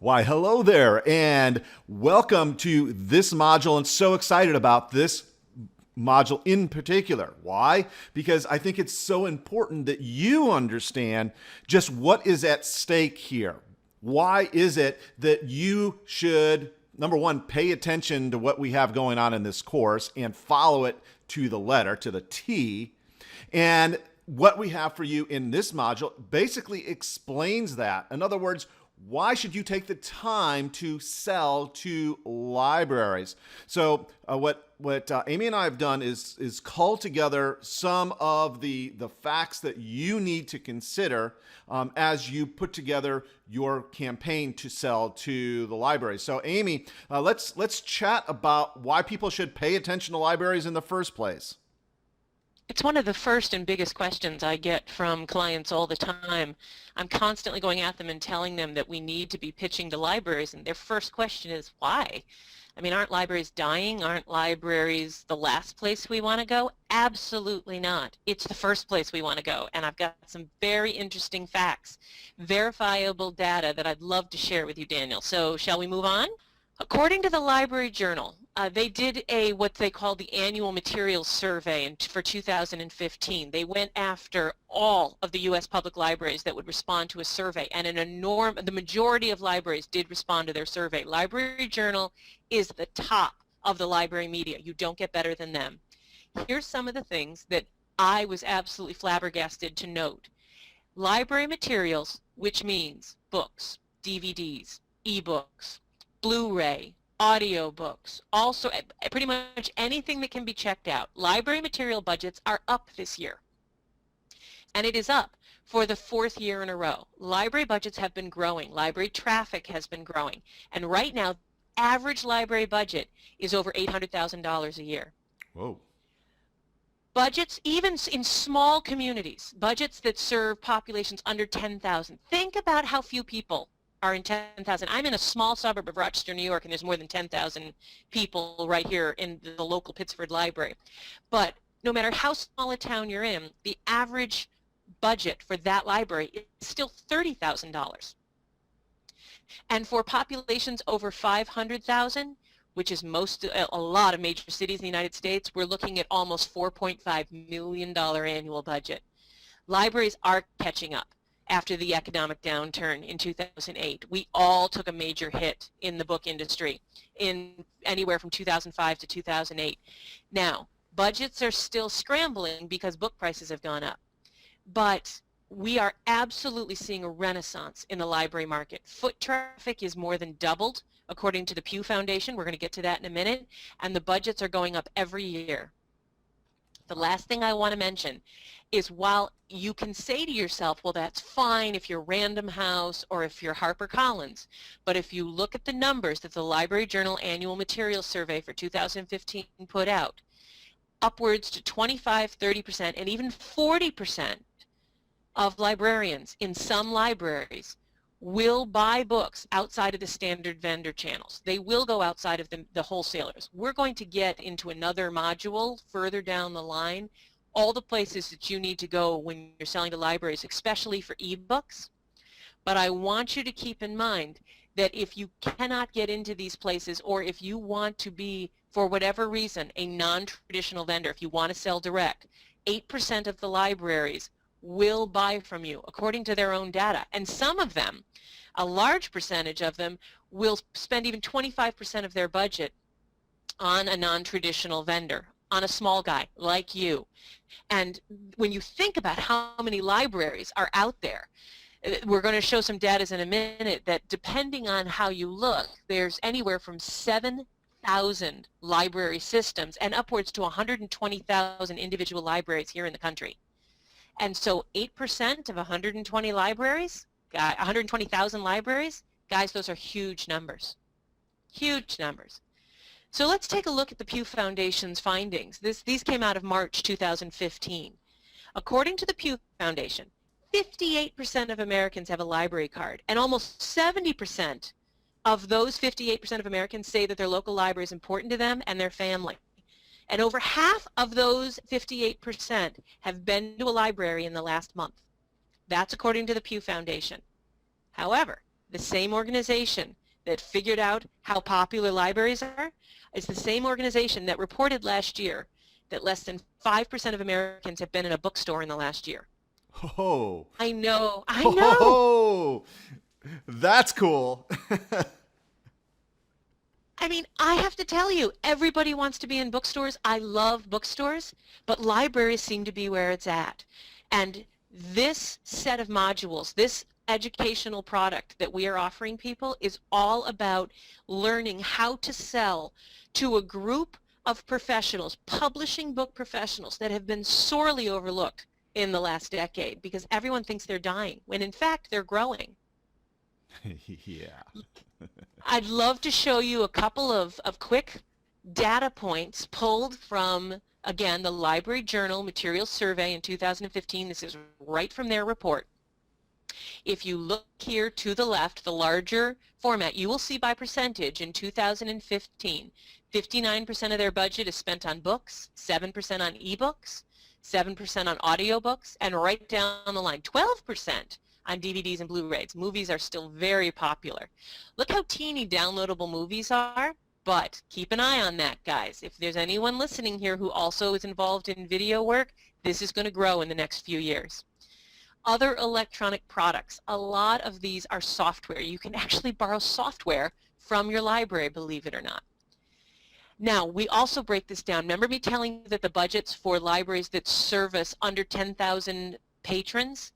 Why, hello there, and welcome to this module. And so excited about this module in particular. Why? Because I think it's so important that you understand just what is at stake here. Why is it that you should, number one, pay attention to what we have going on in this course and follow it to the letter, to the T? And what we have for you in this module basically explains that. In other words, why should you take the time to sell to libraries? So what Amy and I have done is cull together some of the facts that you need to consider as you put together your campaign to sell to the libraries. So Amy, let's chat about why people should pay attention to libraries in the first place. It's one of the first and biggest questions I get from clients all the time. I'm constantly going at them and telling them that we need to be pitching to libraries, and their first question is, why? I mean, aren't libraries dying? Aren't libraries the last place we want to go? Absolutely not. It's the first place we want to go, and I've got some very interesting facts, verifiable data that I'd love to share with you, Daniel. So shall we move on? According to the Library Journal, they did what they call the annual materials survey for 2015. They went after all of the U.S. public libraries that would respond to a survey, and the majority of libraries did respond to their survey. Library Journal is the top of the library media. You don't get better than them. Here's some of the things that I was absolutely flabbergasted to note. Library materials, which means books, DVDs, ebooks, Blu-ray, audiobooks, also pretty much anything that can be checked out. Library material budgets are up this year. And it is up for the fourth year in a row. Library budgets have been growing. Library traffic has been growing. And right now, average library budget is over $800,000 a year. Whoa. Budgets, even in small communities, budgets that serve populations under 10,000. Think about how few people are in 10,000. I'm in a small suburb of Rochester, New York, and there's more than 10,000 people right here in the local Pittsford Library. But no matter how small a town you're in, the average budget for that library is still $30,000. And for populations over 500,000, which is a lot of major cities in the United States, we're looking at almost $4.5 million annual budget. Libraries are catching up. After the economic downturn in 2008. We all took a major hit in the book industry in anywhere from 2005 to 2008. Now, budgets are still scrambling because book prices have gone up. But we are absolutely seeing a renaissance in the library market. Foot traffic is more than doubled, according to the Pew Foundation. We're going to get to that in a minute. And the budgets are going up every year. The last thing I want to mention is while you can say to yourself, well, that's fine if you're Random House or if you're HarperCollins, but if you look at the numbers that the Library Journal Annual Materials Survey for 2015 put out, upwards to 25, 30%, and even 40% of librarians in some libraries will buy books outside of the standard vendor channels. They will go outside of the wholesalers. We're going to get into another module further down the line, all the places that you need to go when you're selling to libraries, especially for ebooks. But I want you to keep in mind that if you cannot get into these places, or if you want to be, for whatever reason, a non-traditional vendor, if you want to sell direct, 8% of the libraries will buy from you according to their own data. And some of them, a large percentage of them, will spend even 25% of their budget on a non-traditional vendor, on a small guy like you. And when you think about how many libraries are out there, we're going to show some data in a minute that depending on how you look, there's anywhere from 7,000 library systems and upwards to 120,000 individual libraries here in the country. And so 8% of 120 libraries, 120,000 libraries, guys, those are huge numbers. Huge numbers. So let's take a look at the Pew Foundation's findings. These came out of March 2015. According to the Pew Foundation, 58% of Americans have a library card, and almost 70% of those 58% of Americans say that their local library is important to them and their family. And over half of those 58% have been to a library in the last month. That's according to the Pew Foundation. However, the same organization that figured out how popular libraries are, is the same organization that reported last year that less than 5% of Americans have been in a bookstore in the last year. Oh, I know, I know. oh, that's cool. I mean, I have to tell you, everybody wants to be in bookstores. I love bookstores, but libraries seem to be where it's at. And this set of modules, this educational product that we are offering people is all about learning how to sell to a group of professionals, publishing book professionals that have been sorely overlooked in the last decade because everyone thinks they're dying, when in fact they're growing. Yeah. I'd love to show you a couple of quick data points pulled from, again, the Library Journal Materials Survey in 2015. This is right from their report. If you look here to the left, the larger format, you will see by percentage in 2015, 59% of their budget is spent on books, 7% on ebooks, 7% on audiobooks, and right down the line, 12% on DVDs and Blu-rays. Movies are still very popular. Look how teeny downloadable movies are, but keep an eye on that, guys. If there's anyone listening here who also is involved in video work, this is going to grow in the next few years. Other electronic products, a lot of these are software. You can actually borrow software from your library, believe it or not. Now, we also break this down. Remember me telling you that the budgets for libraries that service under 10,000 patrons,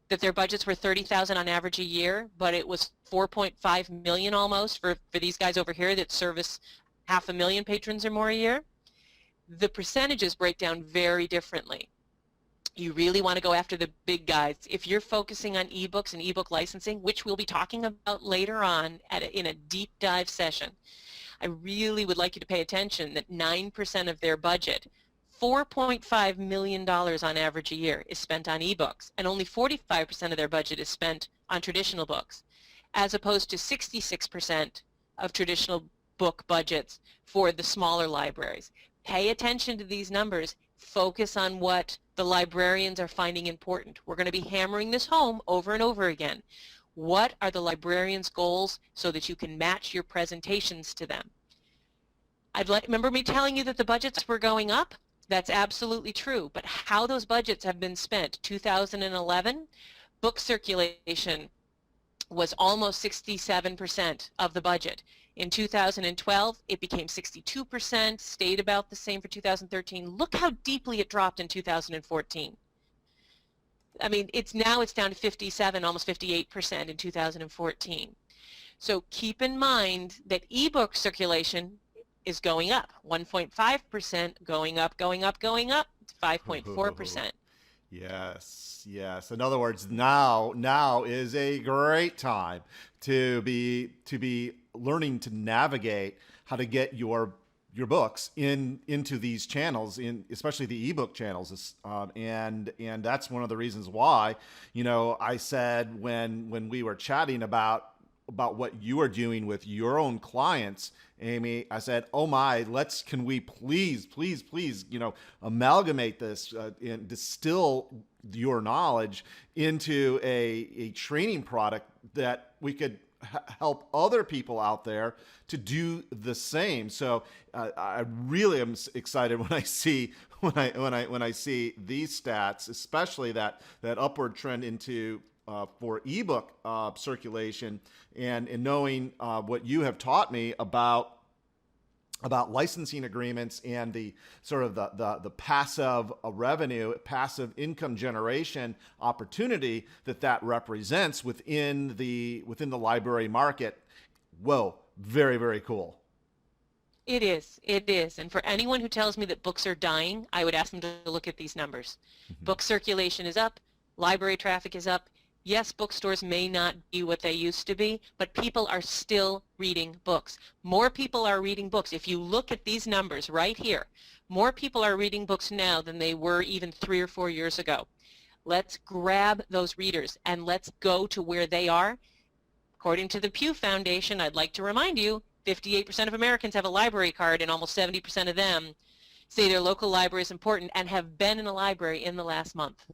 that their budgets were 30,000 on average a year, but it was 4.5 million almost for these guys over here that service 500,000 patrons or more a year? The percentages break down very differently. You really want to go after the big guys. If you're focusing on ebooks and ebook licensing, which we'll be talking about later on in a deep dive session, I really would like you to pay attention that 9% of their budget, $4.5 million on average a year, is spent on ebooks, and only 45% of their budget is spent on traditional books, as opposed to 66% of traditional book budgets for the smaller libraries. Pay attention to these numbers. Focus on what the librarians are finding important. We're going to be hammering this home over and over again. What are the librarians' goals so that you can match your presentations to them? Remember me telling you that the budgets were going up? That's absolutely true, but how those budgets have been spent. 2011, book circulation was almost 67% of the budget. In 2012, it became 62%, stayed about the same for 2013. Look how deeply it dropped in 2014. I mean, it's down to 57, almost 58% in 2014. So keep in mind that ebook circulation is going up, 1.5%, going up, going up, going up, 5.4%. Yes, yes. In other words, now is a great time to be learning to navigate how to get your books into these channels, especially the ebook channels, and that's one of the reasons why, I said when we were chatting about what you are doing with your own clients, Amy, I said, oh my, can we please, amalgamate this and distill your knowledge into a training product that we could help other people out there to do the same. So I really am excited when I see when I see these stats, especially that upward trend into for ebook circulation, and knowing what you have taught me about licensing agreements and the sort of the passive revenue, passive income generation opportunity that represents within the library market. Whoa, very, very cool. It is. And for anyone who tells me that books are dying, I would ask them to look at these numbers. Mm-hmm. Book circulation is up, library traffic is up. Yes, bookstores may not be what they used to be, but people are still reading books. More people are reading books. If you look at these numbers right here, more people are reading books now than they were even 3 or 4 years ago. Let's grab those readers and let's go to where they are. According to the Pew Foundation, I'd like to remind you, 58% of Americans have a library card, and almost 70% of them say their local library is important and have been in a library in the last month.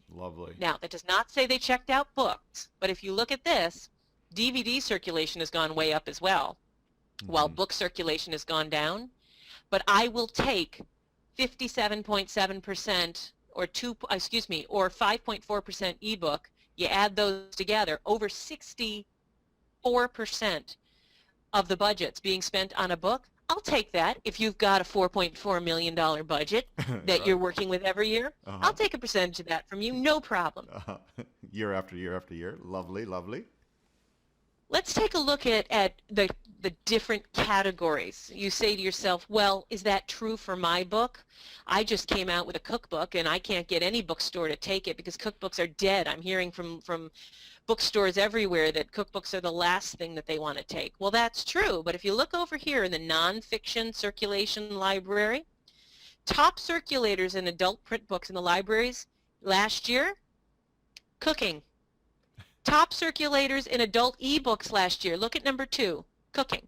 Lovely. Now, that does not say they checked out books, but if you look at this, DVD circulation has gone way up as well, while book circulation has gone down. But I will take 57.7% or 5.4% ebook. You add those together, over 64% of the budget's being spent on a book. I'll take that if you've got a $4.4 million budget that you're Right. working with every year. I'll Uh-huh. take a percentage of that from you, no problem. Uh-huh. Year after year after year. Lovely, lovely. Let's take a look at the different categories. You say to yourself, well, is that true for my book? I just came out with a cookbook and I can't get any bookstore to take it because cookbooks are dead. I'm hearing from bookstores everywhere that cookbooks are the last thing that they want to take. Well, that's true, but if you look over here in the nonfiction circulation library, top circulators in adult print books in the libraries last year, cooking. Top circulators in adult ebooks last year, look at number 2, cooking.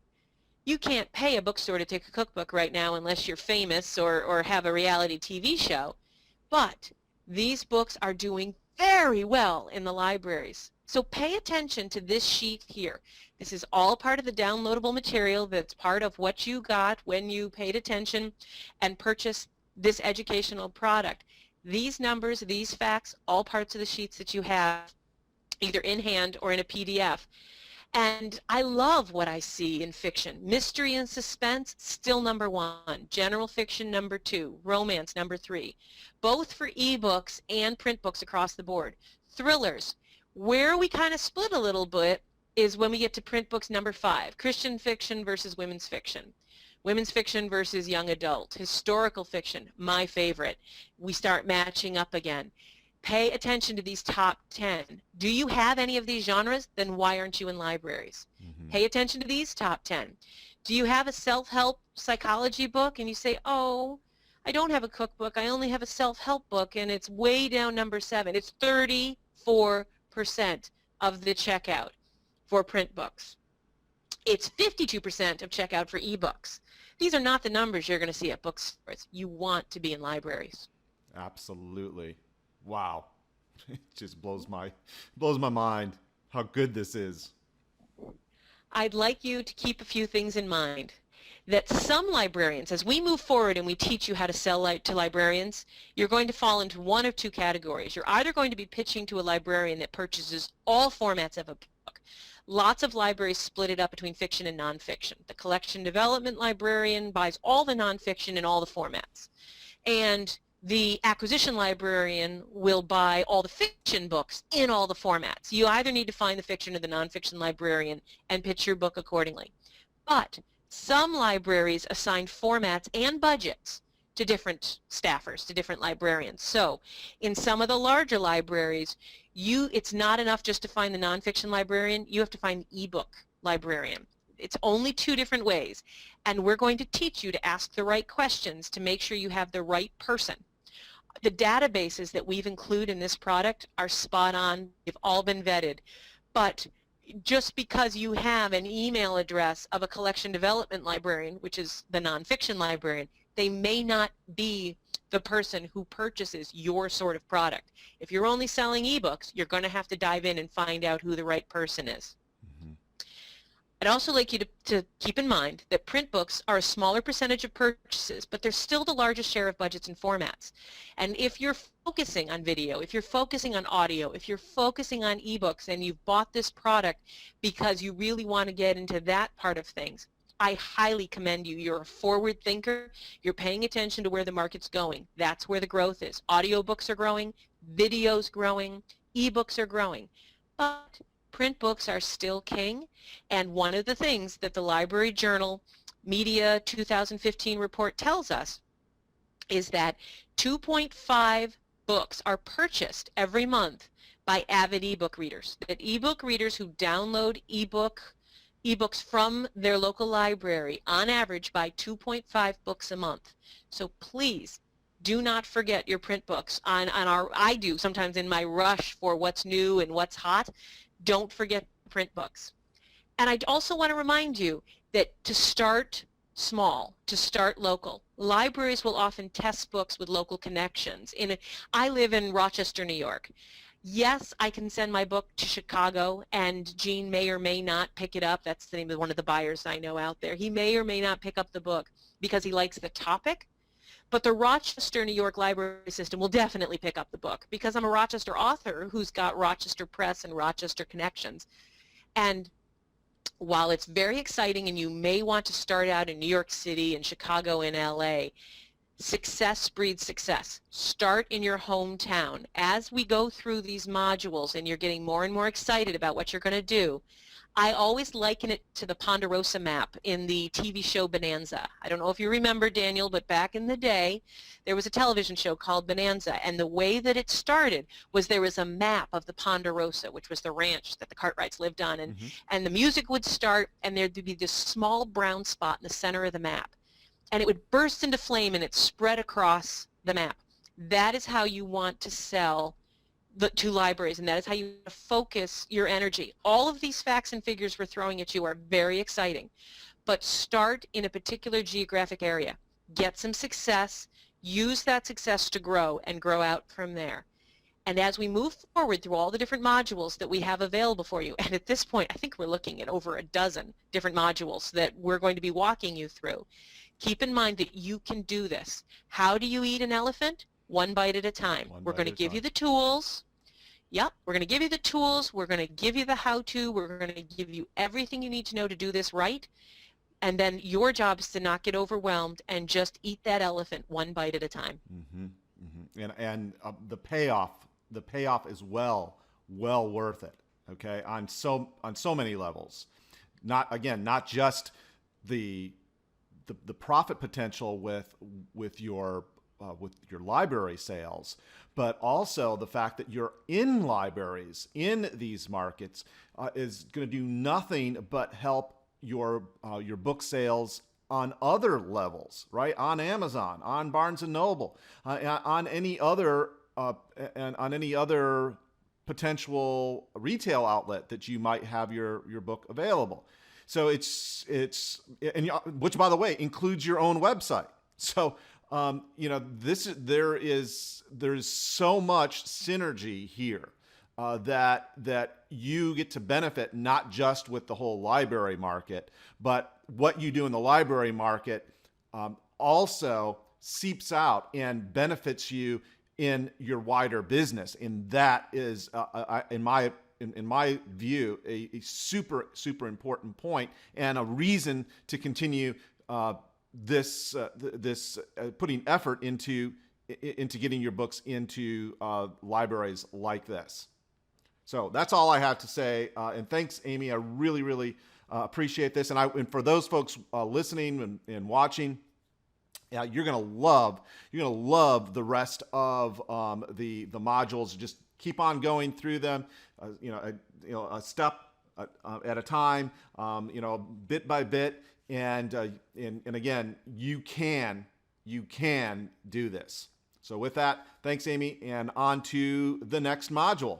You can't pay a bookstore to take a cookbook right now unless you're famous or have a reality TV show. But these books are doing very well in the libraries. So pay attention to this sheet here. This is all part of the downloadable material that's part of what you got when you paid attention and purchased this educational product. These numbers, these facts, all parts of the sheets that you have either in hand or in a PDF. And I love what I see in fiction. Mystery and suspense, still number 1. General fiction, number 2. Romance, number 3. Both for ebooks and print books across the board. Thrillers. Where we kind of split a little bit is when we get to print books, number 5. Christian fiction versus women's fiction. Women's fiction versus young adult. Historical fiction, my favorite. We start matching up again. Pay attention to these top 10. Do you have any of these genres? Then why aren't you in libraries? Pay attention to these top 10. Do you have a self-help psychology book and you say, oh, I don't have a cookbook, I only have a self-help book and it's way down number 7. It's 34% of the checkout for print books. It's 52% of checkout for ebooks. These are not the numbers you're going to see at bookstores. You want to be in libraries. Absolutely. Wow. It just blows my mind how good this is. I'd like you to keep a few things in mind. That some librarians, as we move forward and we teach you how to sell to librarians, you're going to fall into one of two categories. You're either going to be pitching to a librarian that purchases all formats of a book. Lots of libraries split it up between fiction and nonfiction. The collection development librarian buys all the nonfiction in all the formats. And the acquisition librarian will buy all the fiction books in all the formats. You either need to find the fiction or the nonfiction librarian and pitch your book accordingly. But some libraries assign formats and budgets to different staffers, to different librarians. So in some of the larger libraries, it's not enough just to find the nonfiction librarian. You have to find the ebook librarian. It's only 2 different ways. And we're going to teach you to ask the right questions to make sure you have the right person. The databases that we've included in this product are spot on. They've all been vetted. But just because you have an email address of a collection development librarian, which is the nonfiction librarian, they may not be the person who purchases your sort of product. If you're only selling ebooks, you're going to have to dive in and find out who the right person is. I'd also like you to keep in mind that print books are a smaller percentage of purchases, but they're still the largest share of budgets and formats. And if you're focusing on video, if you're focusing on audio, if you're focusing on ebooks and you've bought this product because you really want to get into that part of things, I highly commend you. You're a forward thinker. You're paying attention to where the market's going. That's where the growth is. Audiobooks are growing, video's growing, ebooks are growing. But print books are still king, and one of the things that the Library Journal Media 2015 report tells us is that 2.5 books are purchased every month by avid ebook readers. That ebook readers who download ebooks from their local library on average buy 2.5 books a month. So please do not forget your print books. I do sometimes in my rush for what's new and what's hot. Don't forget print books. And I also want to remind you that to start small, to start local, libraries will often test books with local connections. I live in Rochester, New York. Yes, I can send my book to Chicago, and Gene may or may not pick it up. That's the name of one of the buyers I know out there. He may or may not pick up the book because he likes the topic, but the Rochester, New York library system will definitely pick up the book because I'm a Rochester author who's got Rochester Press and Rochester connections. And while it's very exciting and you may want to start out in New York City and Chicago and LA, success breeds success. Start in your hometown. As we go through these modules and you're getting more and more excited about what you're going to do, I always liken it to the Ponderosa map in the TV show Bonanza. I don't know if you remember, Daniel, but back in the day, there was a television show called Bonanza, and the way that it started was there was a map of the Ponderosa, which was the ranch that the Cartwrights lived on, and the music would start, and there'd be this small brown spot in the center of the map, and it would burst into flame, and it spread across the map. That is how you want to sell to libraries, and that is how you focus your energy. All of these facts and figures we're throwing at you are very exciting, but start in a particular geographic area. Get some success, use that success to grow, and grow out from there. And as we move forward through all the different modules that we have available for you, and at this point I think we're looking at over a dozen different modules that we're going to be walking you through, keep in mind that you can do this. How do you eat an elephant? One bite at a time. We're going to give you the tools. Yep, we're going to give you the tools, we're going to give you the how-to, we're going to give you everything you need to know to do this right, and then your job is to not get overwhelmed and just eat that elephant one bite at a time. And the payoff is well worth it. Okay, on so many levels. Not just the profit potential with your library sales, but also the fact that you're in libraries in these markets is going to do nothing but help your book sales on other levels, right? On Amazon, on Barnes and Noble, on any other potential retail outlet that you might have your book available. So which, by the way, includes your own website. So there is so much synergy here that you get to benefit not just with the whole library market, but what you do in the library market also seeps out and benefits you in your wider business. And that is, in my view, a super important point and a reason to continue putting effort into getting your books into libraries like this. So that's all I have to say. And thanks, Amy. I really appreciate this. And for those folks listening and watching, you're gonna love the rest of the modules. Just keep on going through them. A step at a time. Bit by bit. And again, you can do this. So with that, thanks, Amy, and on to the next module.